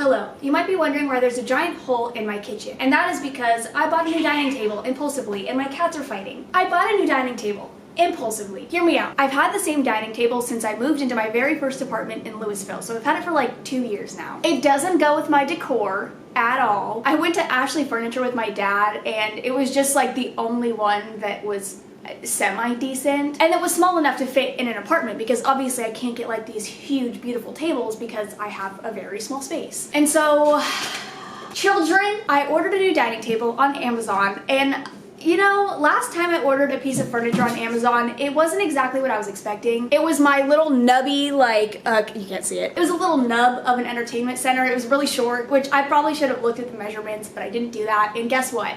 Hello. You might be wondering why there's a giant hole in my kitchen, and that is because I bought a new dining table impulsively and my cats are fighting. I bought a new dining table impulsively. Hear me out. I've had the same dining table since I moved into my very first apartment in Louisville, so I've had it for like 2 years now. It doesn't go with my decor at all. I went to Ashley Furniture with my dad, and it was just like the only one that was semi-decent, and it was small enough to fit in an apartment because obviously I can't get like these huge beautiful tables because I have a very small space. And so, children, I ordered a new dining table on Amazon, and you know, last time I ordered a piece of furniture on Amazon, it wasn't exactly what I was expecting. It was my little nubby, like, you can't see it. It was a little nub of an entertainment center. It was really short, which I probably should have looked at the measurements, but I didn't do that. And guess what?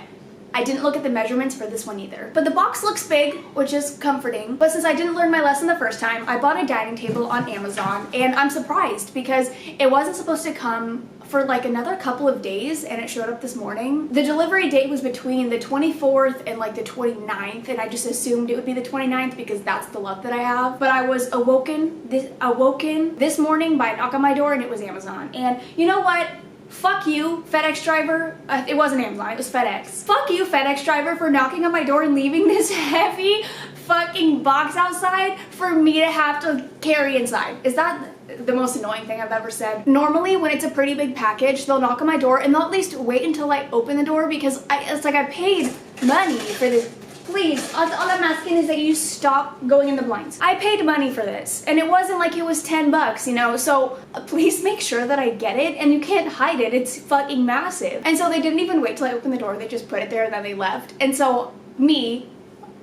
I didn't look at the measurements for this one either. But the box looks big, which is comforting. But since I didn't learn my lesson the first time, I bought a dining table on Amazon, and I'm surprised because it wasn't supposed to come for like another couple of days, and it showed up this morning. The delivery date was between the 24th and like the 29th, and I just assumed it would be the 29th because that's the luck that I have. But I was awoken this morning by a knock on my door, and it was Amazon. And you know what? Fuck you, FedEx driver. It wasn't Amazon, it was FedEx. Fuck you, FedEx driver, for knocking on my door and leaving this heavy fucking box outside for me to have to carry inside. Is that the most annoying thing I've ever said? Normally, when it's a pretty big package, they'll knock on my door and they'll at least wait until I open the door because it's like I paid money for this. Please, all I'm asking is that you stop going in the blinds. I paid money for this, and it wasn't like it was 10 bucks, you know, so please make sure that I get it, and you can't hide it, it's fucking massive. And so they didn't even wait till I opened the door, they just put it there and then they left. And so me,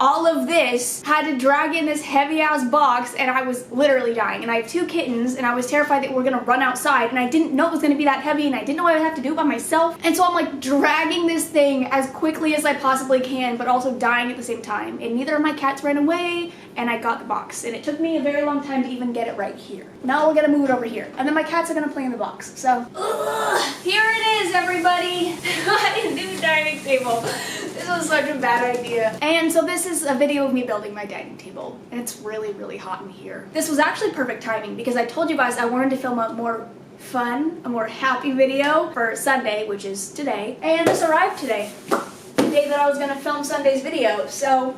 all of this, had to drag in this heavy ass box, and I was literally dying. And I have 2 kittens, and I was terrified that we're gonna run outside, and I didn't know it was gonna be that heavy, and I didn't know I would have to do it by myself. And so I'm like dragging this thing as quickly as I possibly can, but also dying at the same time. And neither of my cats ran away, and I got the box. And it took me a very long time to even get it right here. Now we're gonna move it over here, and then my cats are gonna play in the box. So, here it is, everybody. My new dining table. This was such a bad idea. And so this is a video of me building my dining table, and it's really, really hot in here. This was actually perfect timing because I told you guys I wanted to film a more fun, a more happy video for Sunday, which is today, and this arrived today, the day that I was gonna film Sunday's video. So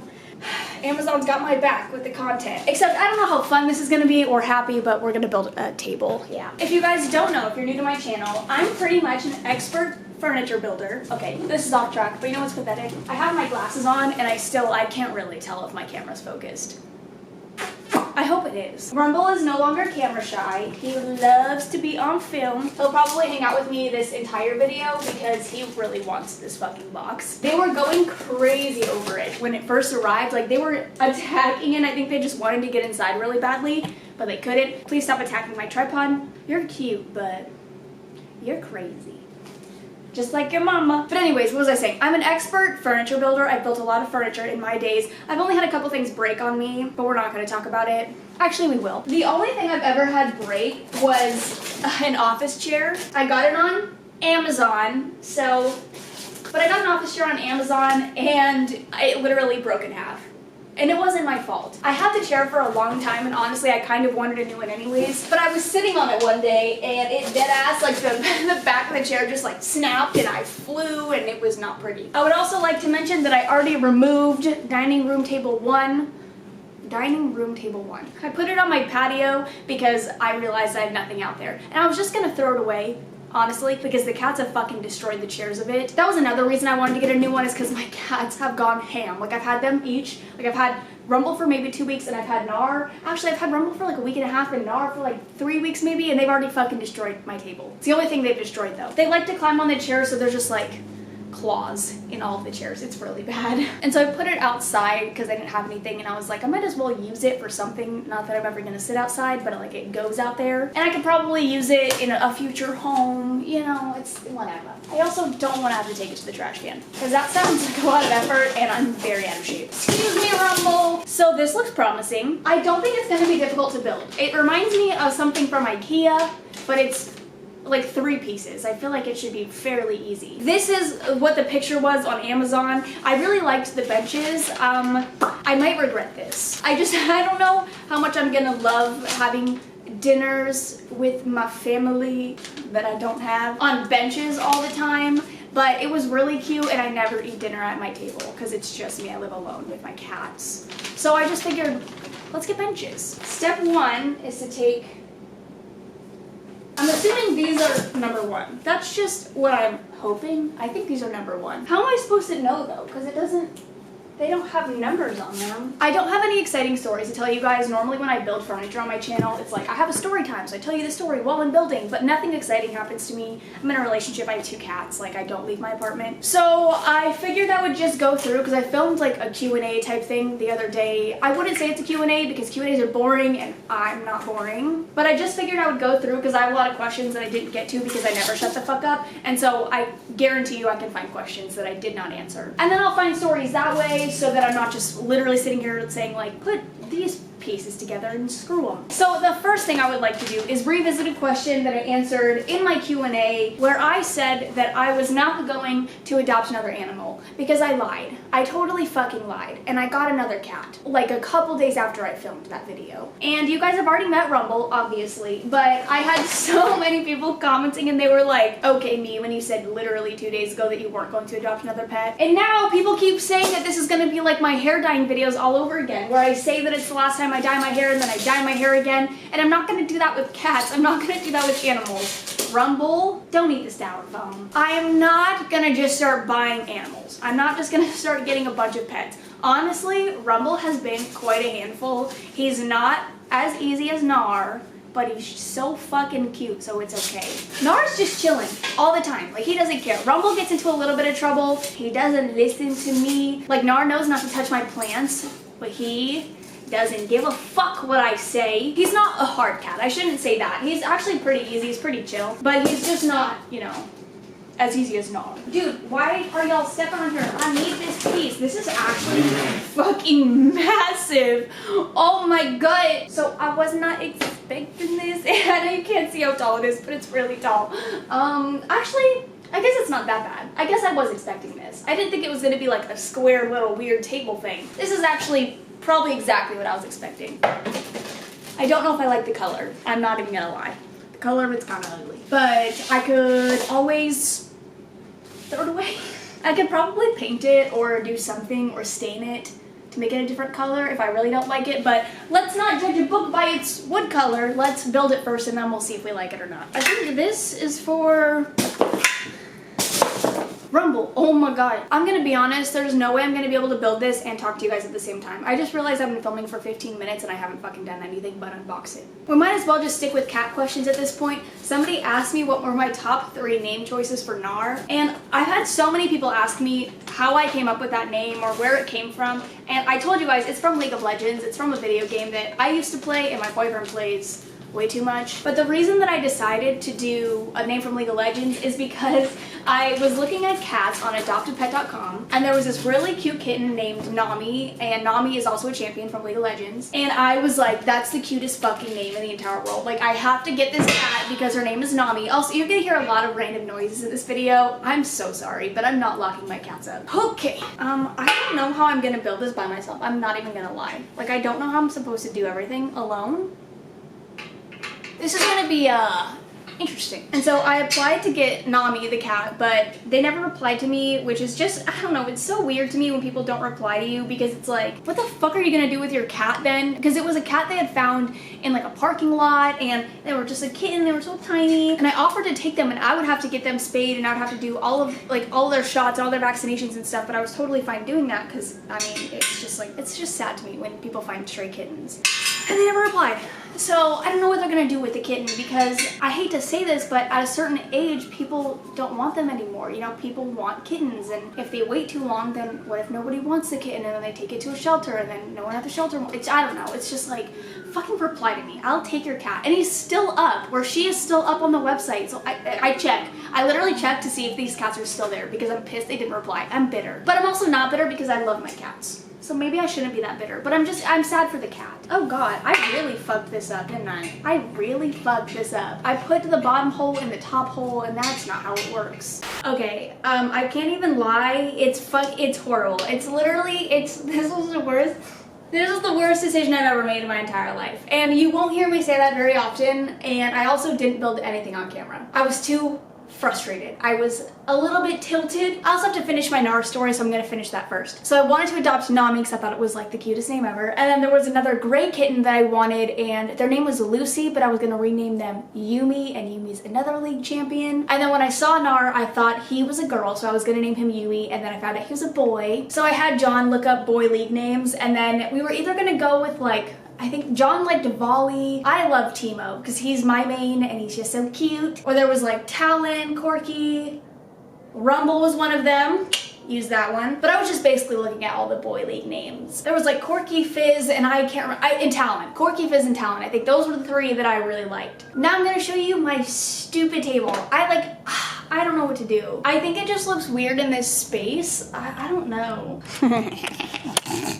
Amazon's got my back with the content. Except I don't know how fun this is gonna be or happy, but we're gonna build a table, yeah. If you guys don't know, if you're new to my channel, I'm pretty much an expert furniture builder. Okay, this is off track, but you know what's pathetic? I have my glasses on and I can't really tell if my camera's focused. I hope it is. Rumble is no longer camera shy. He loves to be on film. He'll probably hang out with me this entire video because he really wants this fucking box. They were going crazy over it when it first arrived. Like, they were attacking it. I think they just wanted to get inside really badly, but they couldn't. Please stop attacking my tripod. You're cute, but you're crazy. Just like your mama. But anyways, what was I saying? I'm an expert furniture builder. I've built a lot of furniture in my days. I've only had a couple things break on me, but we're not gonna talk about it. Actually, we will. The only thing I've ever had break was an office chair. I got it on Amazon, but I got an office chair on Amazon and it literally broke in half. And it wasn't my fault. I had the chair for a long time, and honestly, I kind of wanted a new one anyways. But I was sitting on it one day, and it dead ass, like the back of the chair just like snapped, and I flew, and it was not pretty. I would also like to mention that I already removed dining room table one. I put it on my patio because I realized I had nothing out there. And I was just gonna throw it away, honestly, because the cats have fucking destroyed the chairs of it. That was another reason I wanted to get a new one, is because my cats have gone ham. Like, I've had them each. Like, I've had Rumble for maybe 2 weeks, and I've had Nar. Actually, I've had Rumble for like a week and a half, and Nar for like 3 weeks maybe, and they've already fucking destroyed my table. It's the only thing they've destroyed, though. They like to climb on the chair, so they're just like claws in all of the chairs. It's really bad. And so I put it outside because I didn't have anything, and I was like, I might as well use it for something. Not that I'm ever gonna sit outside, but like it goes out there, and I could probably use it in a future home, you know. It's whatever. I also don't want to have to take it to the trash can because that sounds like a lot of effort, and I'm very out of shape. Excuse me, Rumble. So this looks promising. I don't think it's gonna be difficult to build. It reminds me of something from IKEA, but it's like 3 pieces. I feel like it should be fairly easy. This is what the picture was on Amazon. I really liked the benches. I might regret this. I don't know how much I'm gonna love having dinners with my family that I don't have on benches all the time, but it was really cute, and I never eat dinner at my table because it's just me. I live alone with my cats. So I just figured, let's get benches. Step one is to take, I'm assuming these are number one. That's just what I'm hoping. I think these are number one. How am I supposed to know though? Because they don't have numbers on them. I don't have any exciting stories to tell you guys. Normally when I build furniture on my channel, it's like I have a story time, so I tell you the story while I'm building, but nothing exciting happens to me. I'm in a relationship, I have 2 cats, like I don't leave my apartment. So I figured I would just go through, because I filmed like a Q&A type thing the other day. I wouldn't say it's a Q&A because Q&As are boring and I'm not boring, but I just figured I would go through because I have a lot of questions that I didn't get to because I never shut the fuck up, and so I guarantee you I can find questions that I did not answer. And then I'll find stories that way, so that I'm not just literally sitting here saying like, put these pieces together and screw them. So the first thing I would like to do is revisit a question that I answered in my Q&A where I said that I was not going to adopt another animal because I lied. I totally fucking lied, and I got another cat like a couple days after I filmed that video. And you guys have already met Rumble, obviously, but I had so many people commenting and they were like, okay, me, when you said literally 2 days ago that you weren't going to adopt another pet. And now people keep saying that this is going to be like my hair dyeing videos all over again, where I say that it's the last time I dye my hair and then I dye my hair again. And I'm not going to do that with cats. I'm not going to do that with animals. Rumble, don't eat the styrofoam. I am not going to just start buying animals. I'm not just going to start getting a bunch of pets. Honestly, Rumble has been quite a handful. He's not as easy as Nar, but he's so fucking cute, so it's okay. Nar's just chilling all the time. Like, he doesn't care. Rumble gets into a little bit of trouble. He doesn't listen to me. Like, Nar knows not to touch my plants, but he doesn't give a fuck what I say. He's not a hard cat. I shouldn't say that. He's actually pretty easy. He's pretty chill, but he's just not, you know, as easy as Nar. Dude, why are y'all stepping on her? I need this piece. This is actually fucking massive. Oh my god. So I was not expecting this. I know you can't see how tall it is, but it's really tall. Actually, I guess it's not that bad. I guess I was expecting this. I didn't think it was gonna be like a square little weird table thing. This is actually probably exactly what I was expecting. I don't know if I like the color. I'm not even gonna lie. The color of it's kind of ugly. But I could always throw it away. I could probably paint it or do something or stain it to make it a different color if I really don't like it, but let's not judge a book by its wood color. Let's build it first and then we'll see if we like it or not. I think this is for Rumble. Oh my god. I'm gonna be honest, there's no way I'm gonna be able to build this and talk to you guys at the same time. I just realized I've been filming for 15 minutes and I haven't fucking done anything but unbox it. We might as well just stick with cat questions at this point. Somebody asked me what were my top 3 name choices for Nar, and I've had so many people ask me how I came up with that name or where it came from, and I told you guys it's from League of Legends. It's from a video game that I used to play and my boyfriend plays way too much. But the reason that I decided to do a name from League of Legends is because I was looking at cats on adoptedpet.com, and there was this really cute kitten named Nami, and Nami is also a champion from League of Legends, and I was like, that's the cutest fucking name in the entire world. Like, I have to get this cat because her name is Nami. Also, you're gonna hear a lot of random noises in this video. I'm so sorry, but I'm not locking my cats up. Okay, I don't know how I'm gonna build this by myself. I'm not even gonna lie. Like, I don't know how I'm supposed to do everything alone. This is gonna be, interesting. And so I applied to get Nami, the cat, but they never replied to me, which is just, I don't know, it's so weird to me when people don't reply to you, because it's like, what the fuck are you gonna do with your cat then? Because it was a cat they had found in like a parking lot, and they were just a kitten, they were so tiny, and I offered to take them, and I would have to get them spayed, and I would have to do all of their shots, all their vaccinations and stuff, but I was totally fine doing that, because, I mean, it's just like, it's just sad to me when people find stray kittens. And they never replied. So I don't know what they're gonna do with the kitten, because I hate to say this, but at a certain age, people don't want them anymore. You know, people want kittens, and if they wait too long, then what if nobody wants the kitten, and then they take it to a shelter, and then no one at the shelter wants it? I don't know. It's just like, fucking reply to me. I'll take your cat. And he's still up, or she is still up on the website. So I check. I literally check to see if these cats are still there, because I'm pissed they didn't reply. I'm bitter. But I'm also not bitter because I love my cats. So maybe I shouldn't be that bitter, but I'm sad for the cat. Oh god, I really fucked this up, didn't I? I really fucked this up. I put the bottom hole in the top hole, and that's not how it works. Okay, I can't even lie. It's horrible. It's literally, this was the worst. This is the worst decision I've ever made in my entire life. And you won't hear me say that very often, and I also didn't build anything on camera. I was too frustrated. I was a little bit tilted. I also have to finish my NAR story, so I'm gonna finish that first. So I wanted to adopt Nami because I thought it was like the cutest name ever. And then there was another gray kitten that I wanted, and their name was Lucy, but I was gonna rename them Yumi, and Yumi's another league champion. And then when I saw NAR, I thought he was a girl, so I was gonna name him Yumi, and then I found out he was a boy. So I had John look up boy league names, and then we were either gonna go with like, I think John liked Volley. I love Timo because he's my main and he's just so cute. Or there was like Talon, Corky, Rumble was one of them. Use that one. But I was just basically looking at all the boy league names. There was like Corky, Fizz, and I can't remember, and Talon. Corky, Fizz, and Talon. I think those were the three that I really liked. Now I'm gonna show you my stupid table. I don't know what to do. I think it just looks weird in this space. I don't know.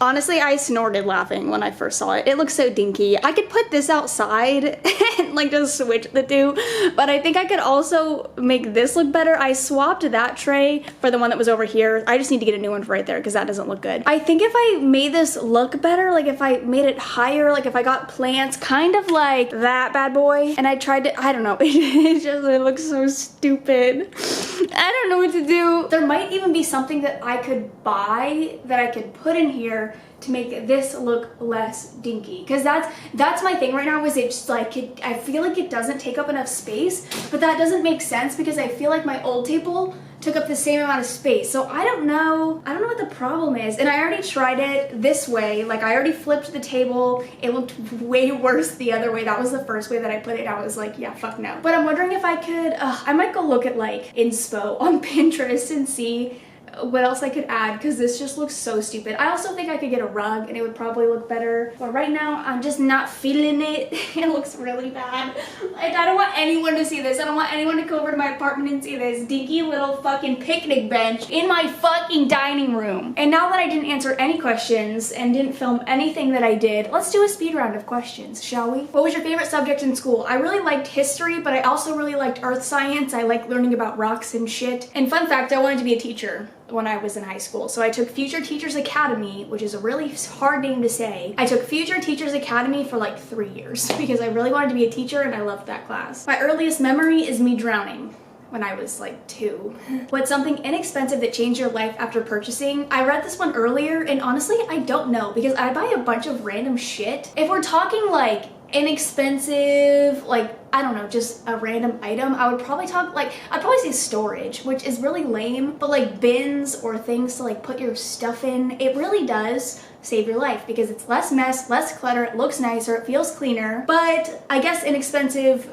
Honestly, I snorted laughing when I first saw it. It looks so dinky. I could put this outside and like just switch the two, but I think I could also make this look better. I swapped that tray for the one that was over here. I just need to get a new one for right there because that doesn't look good. I think if I made this look better, like if I made it higher, like if I got plants kind of like that bad boy, and I tried to, I don't know, it looks so stupid. I don't know what to do. There might even be something that I could buy that I could put in here to make this look less dinky, because that's my thing right now. Is it's like I feel like it doesn't take up enough space, but that doesn't make sense because I feel like my old table took up the same amount of space. So I don't know what the problem is. And I already tried it this way. Like I already flipped the table. It looked way worse the other way. That was the first way that I put it. I was like, yeah, fuck no. But I'm wondering if I could, I might go look at like inspo on Pinterest and see what else I could add, because this just looks so stupid. I also think I could get a rug and it would probably look better, but right now I'm just not feeling it. It looks really bad. Like, I don't want anyone to see this. I don't want anyone to come over to my apartment and see this dinky little fucking picnic bench in my fucking dining room. And now that I didn't answer any questions and didn't film anything that I did, let's do a speed round of questions, shall we? What was your favorite subject in school? I really liked history, but I also really liked earth science. I like learning about rocks and shit. And fun fact, I wanted to be a teacher when I was in high school. So I took Future Teachers Academy, which is a really hard name to say. I took Future Teachers Academy for like 3 years because I really wanted to be a teacher and I loved that class. My earliest memory is me drowning when I was like 2. What's something inexpensive that changed your life after purchasing? I read this one earlier and honestly, I don't know because I buy a bunch of random shit. If we're talking like inexpensive, like, I don't know, just a random item, I would probably talk like, I'd probably say storage, which is really lame, but like bins or things to like put your stuff in, it really does save your life because it's less mess, less clutter, it looks nicer, it feels cleaner. But I guess inexpensive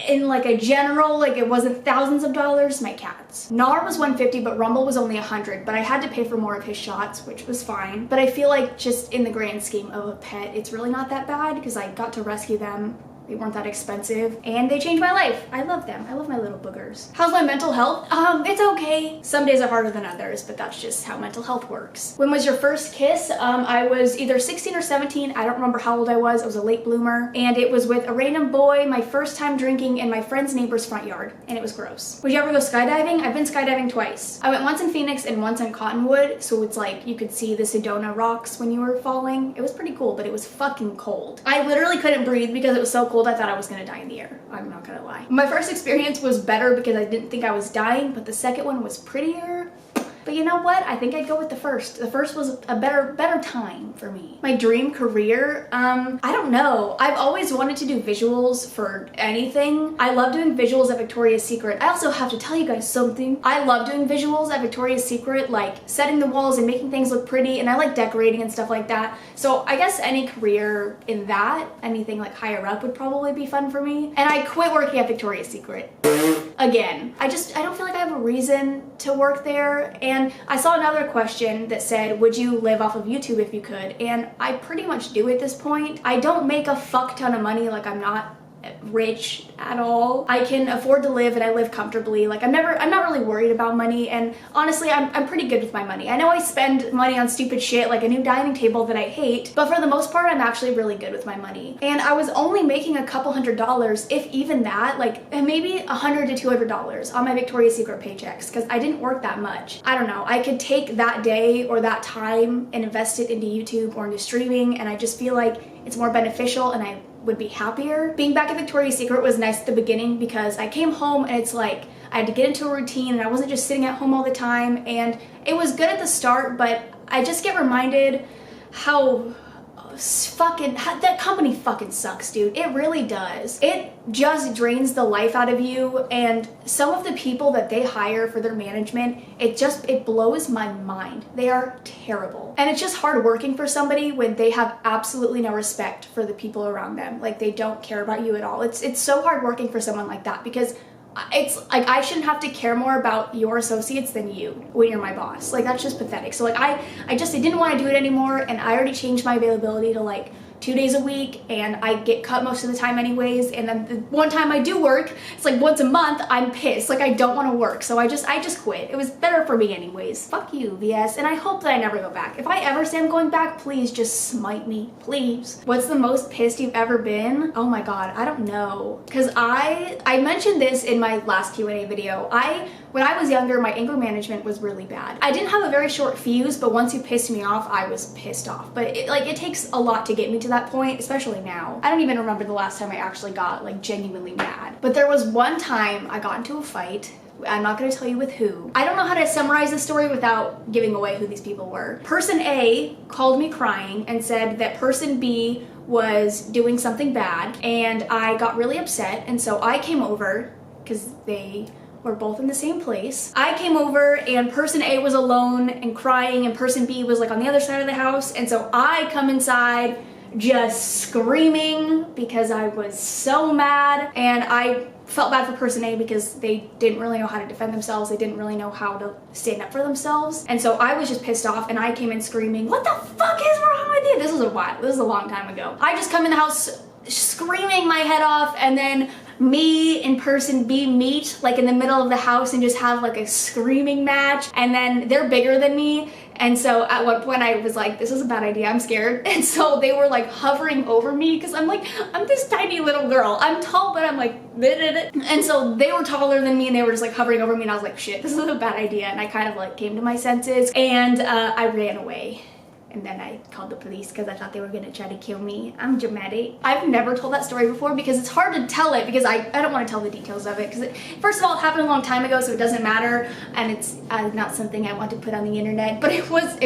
in like a general, like it wasn't thousands of dollars, my cats. NAR was $150, but Rumble was only $100, but I had to pay for more of his shots, which was fine. But I feel like just in the grand scheme of a pet, it's really not that bad because I got to rescue them. They weren't that expensive and they changed my life. I love them. I love my little boogers. How's my mental health? It's okay. Some days are harder than others, but that's just how mental health works. When was your first kiss? I was either 16 or 17. I don't remember how old I was. I was a late bloomer and it was with a random boy, my first time drinking in my friend's neighbor's front yard, and it was gross. Would you ever go skydiving? I've been skydiving twice. I went once in Phoenix and once in Cottonwood, so it's like you could see the Sedona rocks when you were falling. It was pretty cool, but it was fucking cold. I literally couldn't breathe because it was so cold. I thought I was gonna die in the air. I'm not gonna lie. My first experience was better because I didn't think I was dying, but the second one was prettier. But you know what? I think I'd go with the first. The first was a better time for me. My dream career? I don't know. I've always wanted to do visuals for anything. I love doing visuals at Victoria's Secret. I also have to tell you guys something. I love doing visuals at Victoria's Secret, like setting the walls and making things look pretty, and I like decorating and stuff like that. So I guess any career in that, anything like higher up would probably be fun for me. And I quit working at Victoria's Secret. Again, I don't feel like I have a reason to work there. And I saw another question that said, would you live off of YouTube if you could? And I pretty much do at this point. I don't make a fuck ton of money, like I'm not rich at all. I can afford to live and I live comfortably. Like I'm not really worried about money, and honestly I'm pretty good with my money. I know I spend money on stupid shit like a new dining table that I hate, but for the most part I'm actually really good with my money. And I was only making a couple $100s, if even that, like maybe $100 to $200 on my Victoria's Secret paychecks, because I didn't work that much. I don't know, I could take that day or that time and invest it into YouTube or into streaming, and I just feel like it's more beneficial and I would be happier. Being back at Victoria's Secret was nice at the beginning because I came home and it's like I had to get into a routine and I wasn't just sitting at home all the time, and it was good at the start, but I just get reminded how that company fucking sucks, dude. It really does. It just drains the life out of you, and some of the people that they hire for their management, it blows my mind. They are terrible. And it's just hard working for somebody when they have absolutely no respect for the people around them. Like they don't care about you at all. It's so hard working for someone like that, because it's like I shouldn't have to care more about your associates than you when you're my boss. Like that's just pathetic. So like I didn't want to do it anymore, and I already changed my availability to like 2 days a week, and I get cut most of the time anyways, and then the one time I do work, it's like once a month. I'm pissed, like I don't want to work, so I just quit. It was better for me anyways. Fuck you, VS, and I hope that I never go back. If I ever say I'm going back, please just smite me, please. What's the most pissed you've ever been? Oh my god, I don't know, because I mentioned this in my last Q&A video. When I was younger, my anger management was really bad. I didn't have a very short fuse, but once you pissed me off, I was pissed off. But it takes a lot to get me to that point, especially now. I don't even remember the last time I actually got like genuinely mad. But there was one time I got into a fight. I'm not gonna tell you with who. I don't know how to summarize the story without giving away who these people were. Person A called me crying and said that person B was doing something bad, and I got really upset, and so I came over, because they were both in the same place. I came over and person A was alone and crying, and person B was like on the other side of the house, and so I come inside just screaming because I was so mad, and I felt bad for person A because they didn't really know how to defend themselves. They didn't really know how to stand up for themselves, and so I was just pissed off, and I came in screaming, "What the fuck is wrong with you?" This was a long time ago. I just come in the house screaming my head off, and then me and person B meet like in the middle of the house and just have like a screaming match, and then they're bigger than me, and so at one point I was like, this is a bad idea, I'm scared, and so they were like hovering over me because I'm this tiny little girl. I'm tall, but I'm like and so they were taller than me, and they were just like hovering over me, and I was like, shit, this is a bad idea, and I kind of like came to my senses, and I ran away. And then I called the police because I thought they were gonna try to kill me. I'm dramatic. I've never told that story before because it's hard to tell it, because I don't want to tell the details of it, because first of all, it happened a long time ago, so it doesn't matter, and it's not something I want to put on the internet, but it was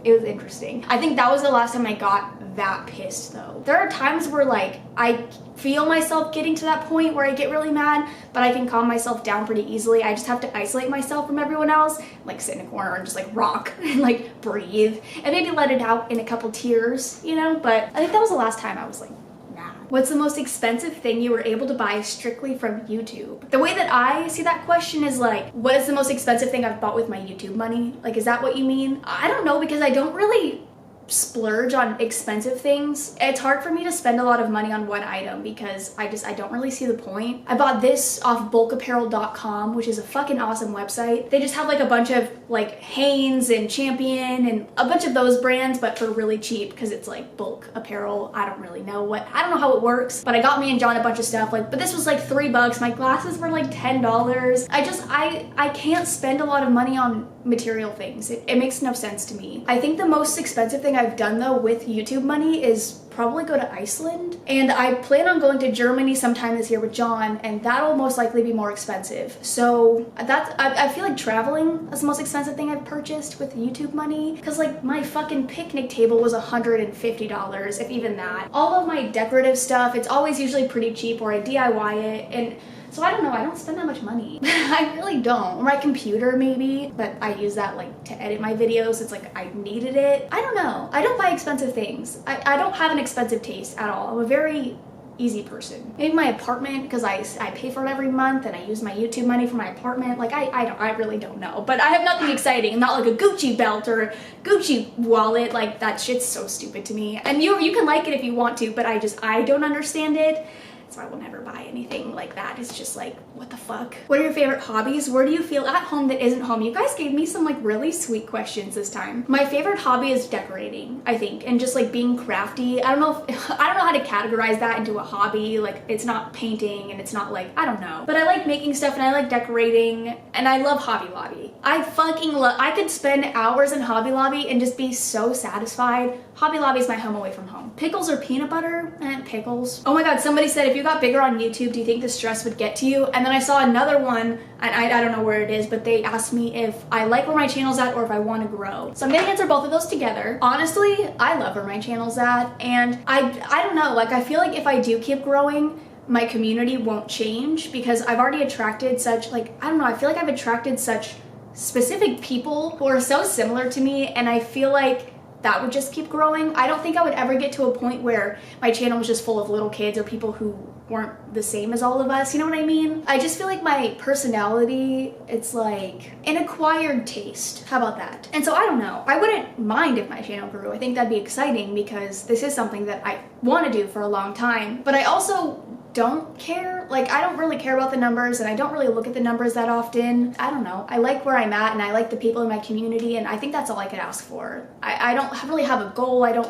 interesting. I think that was the last time I got that pissed though. There are times where like I feel myself getting to that point where I get really mad, but I can calm myself down pretty easily. I just have to isolate myself from everyone else, like sit in a corner and just like rock and like breathe and maybe let it out in a couple tears, you know? But I think that was the last time I was like mad. What's the most expensive thing you were able to buy strictly from YouTube? The way that I see that question is like, what is the most expensive thing I've bought with my YouTube money? Like, is that what you mean? I don't know, because I don't really splurge on expensive things. It's hard for me to spend a lot of money on one item because I don't really see the point. I bought this off bulkapparel.com, which is a fucking awesome website. They just have like a bunch of like Hanes and Champion and a bunch of those brands, but for really cheap because it's like bulk apparel. I don't know how it works, but I got me and John a bunch of stuff, but this was like $3. My glasses were like $10. I can't spend a lot of money on material things. It makes no sense to me. I think the most expensive thing I've done though with YouTube money is probably go to Iceland, and I plan on going to Germany sometime this year with John, and that'll most likely be more expensive. So I feel like traveling is the most expensive thing I've purchased with YouTube money, because like my fucking picnic table was $150, if even that. All of my decorative stuff, it's always usually pretty cheap, or I DIY it, and so I don't know, I don't spend that much money. I really don't. Or my computer maybe, but I use that like to edit my videos. It's like I needed it. I don't know. I don't buy expensive things. I don't have an expensive taste at all. I'm a very easy person. Maybe my apartment, because I pay for it every month and I use my YouTube money for my apartment. Like I really don't know. But I have nothing exciting. Not like a Gucci belt or a Gucci wallet. Like that shit's so stupid to me. And you can like it if you want to, but I don't understand it. so I will never buy anything like that. It's just like, what the fuck? What are your favorite hobbies? Where do you feel at home that isn't home? You guys gave me some like really sweet questions this time. My favorite hobby is decorating, I think, and just like being crafty. I don't know how to categorize that into a hobby. Like, it's not painting and it's not like, I don't know. But I like making stuff and I like decorating, and I love Hobby Lobby. I fucking love, I could spend hours in Hobby Lobby and just be so satisfied. Hobby Lobby is my home away from home. Pickles or peanut butter? Pickles. Oh my god, somebody said, if you got bigger on YouTube, do you think the stress would get to you? And then I saw another one, and I don't know where it is, but they asked me if I like where my channel's at or if I want to grow. So I'm gonna answer both of those together. Honestly, I love where my channel's at, and I don't know, like, I feel like if I do keep growing, my community won't change because I've already attracted such, like, I don't know, I feel like I've attracted such specific people who are so similar to me, and I feel like that would just keep growing. I don't think I would ever get to a point where my channel was just full of little kids or people who weren't the same as all of us, you know what I mean? I just feel like my personality, it's like an acquired taste. How about that? And so I don't know. I wouldn't mind if my channel grew. I think that'd be exciting because this is something that I want to do for a long time. But I also don't care. Like, I don't really care about the numbers, and I don't really look at the numbers that often. I don't know. I like where I'm at, and I like the people in my community, and I think that's all I could ask for. I don't really have a goal. I don't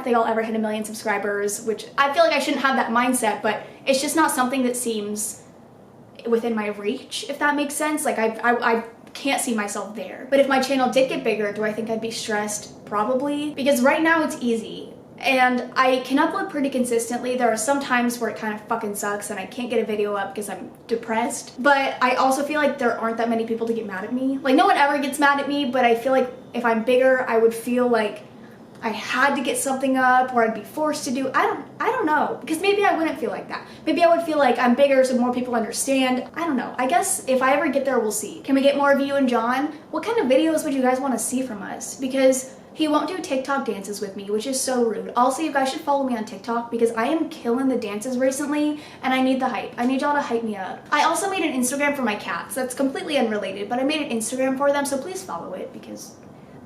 think I'll ever hit 1 million subscribers, which I feel like I shouldn't have that mindset, but it's just not something that seems within my reach, if that makes sense. Like, I can't see myself there. But if my channel did get bigger, do I think I'd be stressed? Probably. Because right now it's easy. And I can upload pretty consistently. There are some times where it kind of fucking sucks and I can't get a video up because I'm depressed. But I also feel like there aren't that many people to get mad at me. Like, no one ever gets mad at me, but I feel like if I'm bigger, I would feel like I had to get something up or I'd be forced to do. I don't know. Because maybe I wouldn't feel like that. Maybe I would feel like I'm bigger so more people understand. I don't know. I guess if I ever get there, we'll see. Can we get more of you and John? What kind of videos would you guys want to see from us? Because he won't do TikTok dances with me, which is so rude. Also, you guys should follow me on TikTok because I am killing the dances recently and I need the hype. I need y'all to hype me up. I also made an Instagram for my cats. That's completely unrelated, but I made an Instagram for them, so please follow it because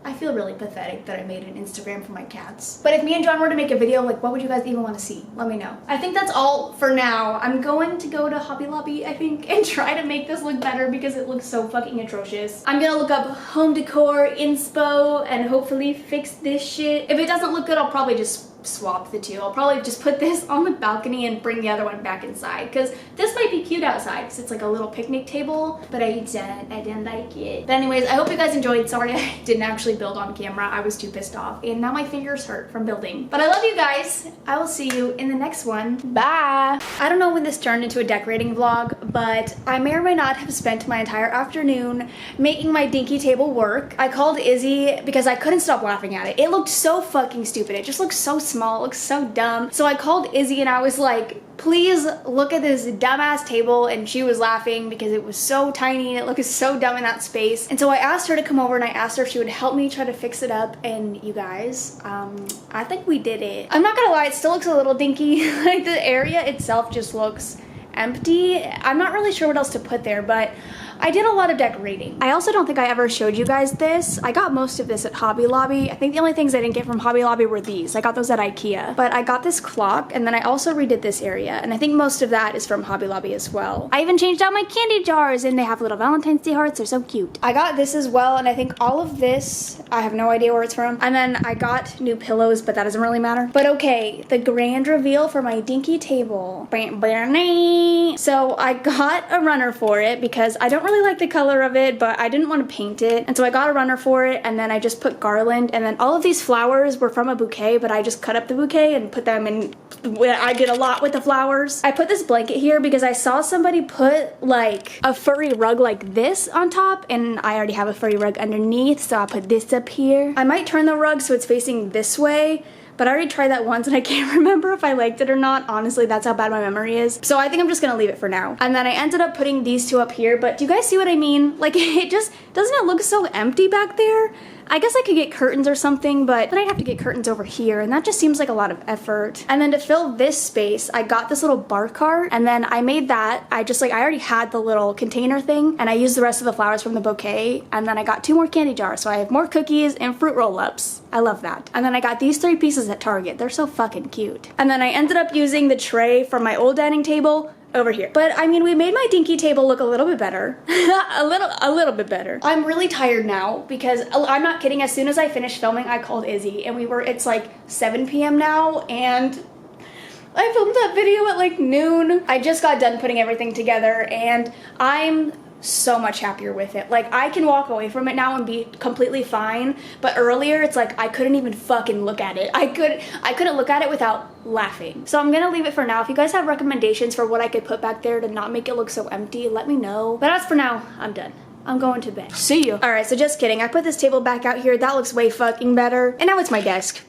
I feel really pathetic that I made an Instagram for my cats. But if me and John were to make a video, like, what would you guys even want to see? Let me know. I think that's all for now. I'm going to go to Hobby Lobby, I think, and try to make this look better because it looks so fucking atrocious. I'm gonna look up home decor inspo and hopefully fix this shit. If it doesn't look good, I'll probably just swap the two. I'll probably just put this on the balcony and bring the other one back inside because this might be cute outside because it's like a little picnic table, but I didn't like it. But anyways, I hope you guys enjoyed. Sorry I didn't actually build on camera. I was too pissed off and now my fingers hurt from building. But I love you guys. I will see you in the next one. Bye. I don't know when this turned into a decorating vlog, but I may or may not have spent my entire afternoon making my dinky table work. I called Izzy because I couldn't stop laughing at it. It looked so fucking stupid. It just looked so small, it looks so dumb. So I called Izzy and I was like, please look at this dumbass table, and she was laughing because it was so tiny and it looked so dumb in that space. And so I asked her to come over and I asked her if she would help me try to fix it up, and you guys, I think we did it. I'm not gonna lie, it still looks a little dinky. Like, the area itself just looks empty. I'm not really sure what else to put there, but I did a lot of decorating. I also don't think I ever showed you guys this. I got most of this at Hobby Lobby. I think the only things I didn't get from Hobby Lobby were these. I got those at IKEA. But I got this clock, and then I also redid this area, and I think most of that is from Hobby Lobby as well. I even changed out my candy jars, and they have little Valentine's Day hearts. They're so cute. I got this as well, and I think all of this, I have no idea where it's from. And then I got new pillows, but that doesn't really matter. But okay, the grand reveal for my dinky table. So I got a runner for it because I don't really like the color of it, but I didn't want to paint it, and so I got a runner for it, and then I just put garland, and then all of these flowers were from a bouquet, but I just cut up the bouquet and put them in. I did a lot with the flowers. I put this blanket here because I saw somebody put like a furry rug like this on top, and I already have a furry rug underneath, so I put this up here. I might turn the rug so it's facing this way, but I already tried that once and I can't remember if I liked it or not. Honestly, that's how bad my memory is. So I think I'm just gonna leave it for now. And then I ended up putting these two up here, but do you guys see what I mean? Like, it just, doesn't it look so empty back there? I guess I could get curtains or something, but then I'd have to get curtains over here, and that just seems like a lot of effort. And then to fill this space, I got this little bar cart, and then I made that. I already had the little container thing, and I used the rest of the flowers from the bouquet, and then I got 2 more candy jars, so I have more cookies and fruit roll-ups. I love that. And then I got these 3 pieces at Target. They're so fucking cute. And then I ended up using the tray from my old dining table over here. But I mean, we made my dinky table look a little bit better. a little bit better. I'm really tired now because I'm not kidding. As soon as I finished filming, I called Izzy and it's like 7 p.m. now, and I filmed that video at like noon. I just got done putting everything together and I'm so much happier with it. Like, I can walk away from it now and be completely fine, but earlier it's like I couldn't even fucking look at it. I couldn't look at it without laughing. So I'm gonna leave it for now. If you guys have recommendations for what I could put back there to not make it look so empty, let me know. But as for now, I'm done. I'm going to bed. See you. Alright, so just kidding. I put this table back out here. That looks way fucking better. And now it's my desk.